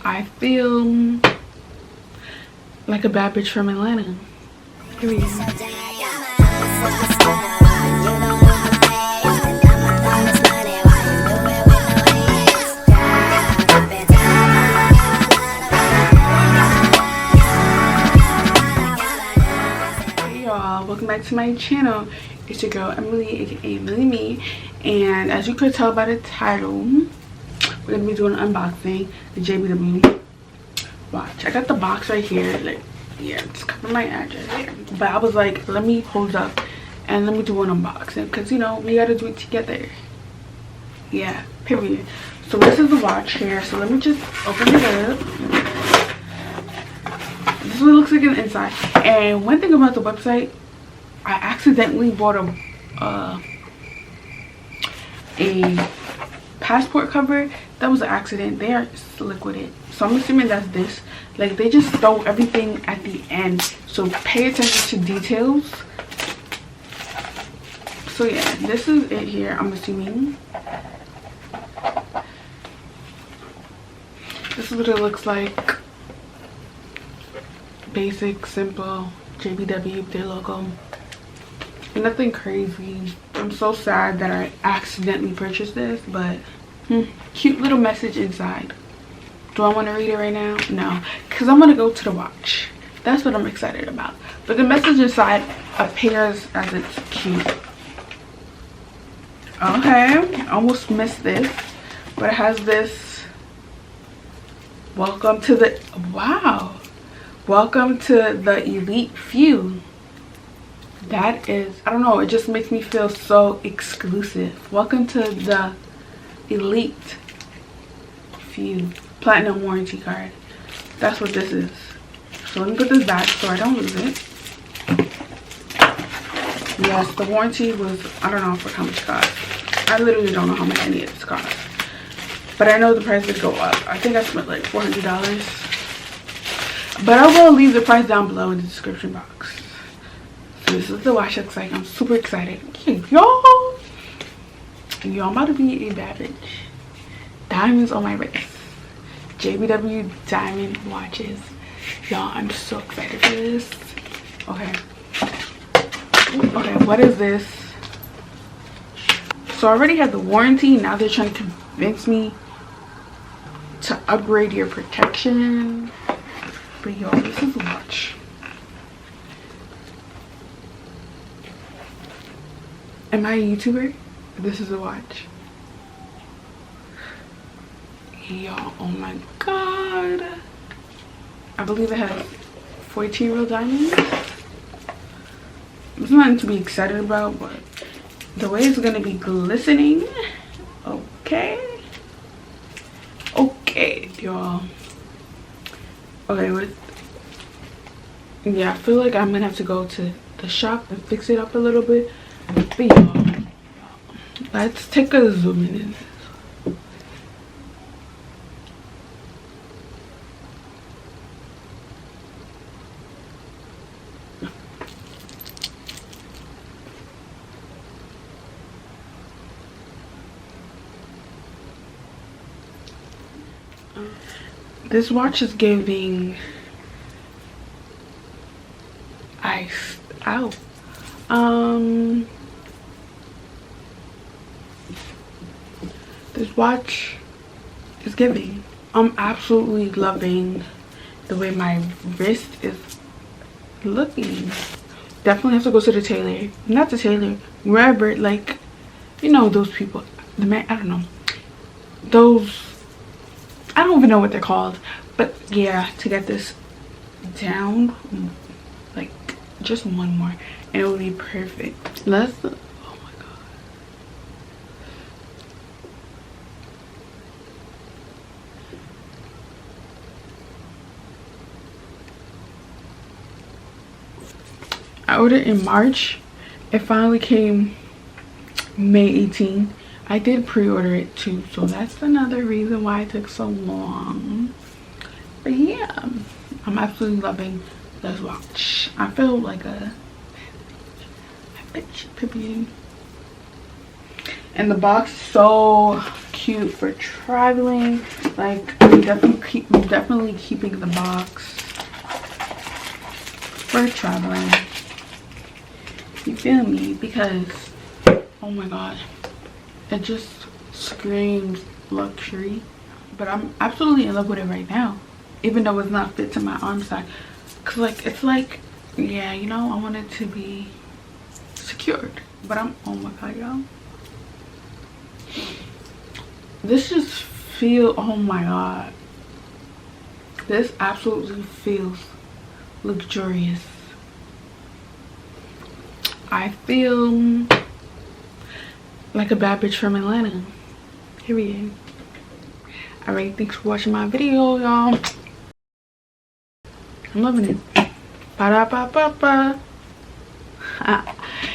I feel like a bad bitch from Atlanta. Period. Hey y'all, welcome back to my channel. It's your girl Emily, aka Emily Me, and as you could tell by the title, we're gonna be doing an unboxing the JBW watch. I got the box right here, like, yeah, it's covering my address here, but I was like, let me hold up and let me do an unboxing, because you know we gotta do it together. Yeah, period. So this is the watch here, so let me just open it up. This is what it looks like on the inside. And one thing about the website, I accidentally bought a passport cover. That was an accident. They are liquid, so I'm assuming that's this. Like, they just throw everything at the end, so pay attention to details. So yeah, this is it here, I'm assuming. This is what it looks like. Basic, simple, JBW, their logo. Nothing crazy. I'm so sad that I accidentally purchased this, but cute little message inside. Do I want to read it right now? No, because I'm going to go to the watch. That's what I'm excited about. But the message inside appears as it's cute. Okay, almost missed this, but it has this: welcome to the, wow, welcome to the elite few. That is, I don't know, it just makes me feel so exclusive. Welcome to the elite few. Platinum warranty card. That's what this is. So let me put this back so I don't lose it. Yes, the warranty was, I don't know for how much it cost. I literally don't know how much any of this cost, but I know the price would go up. I think I spent like $400, but I will leave the price down below in the description box. So this is what the watch looks like. I'm super excited. Y'all, I'm about to be a bad bitch. Diamonds on my wrist. JBW diamond watches. Y'all, I'm so excited for this. Okay, what is this? So I already had the warranty. Now they're trying to convince me to upgrade your protection. But y'all, this is a watch. Am I a YouTuber? This is a watch. Y'all, oh my god. I believe it has 14 real diamonds. It's nothing to be excited about, but the way it's gonna be glistening. Okay, y'all. Okay, yeah, I feel like I'm gonna have to go to the shop and fix it up a little bit. But y'all, let's take a zoom in. This watch is giving iced out. This watch is giving. I'm absolutely loving the way my wrist is looking. Definitely have to go to the tailor. Not the tailor, wherever, like, you know, those people, the man, I don't know, those, I don't even know what they're called, but yeah, to get this down, like just one more and it will be perfect. Let's, oh my god, I ordered in March. It finally came May 18. I did pre-order it too, so that's another reason why it took so long. But yeah, I'm absolutely loving this watch. I feel like a bitch, period. And the box is so cute for traveling. Like, I'm definitely keeping the box for traveling. You feel me? Because, oh my god, it just screams luxury. But I'm absolutely in love with it right now, even though it's not fit to my arm size. Cause like, it's like, yeah, you know, I want it to be secured. But oh my god, y'all, this just feel, oh my god, this absolutely feels luxurious. I feel like a bad bitch from Atlanta. Period. Alright, thanks for watching my video, y'all. I'm loving it. Ba da ba ba ba.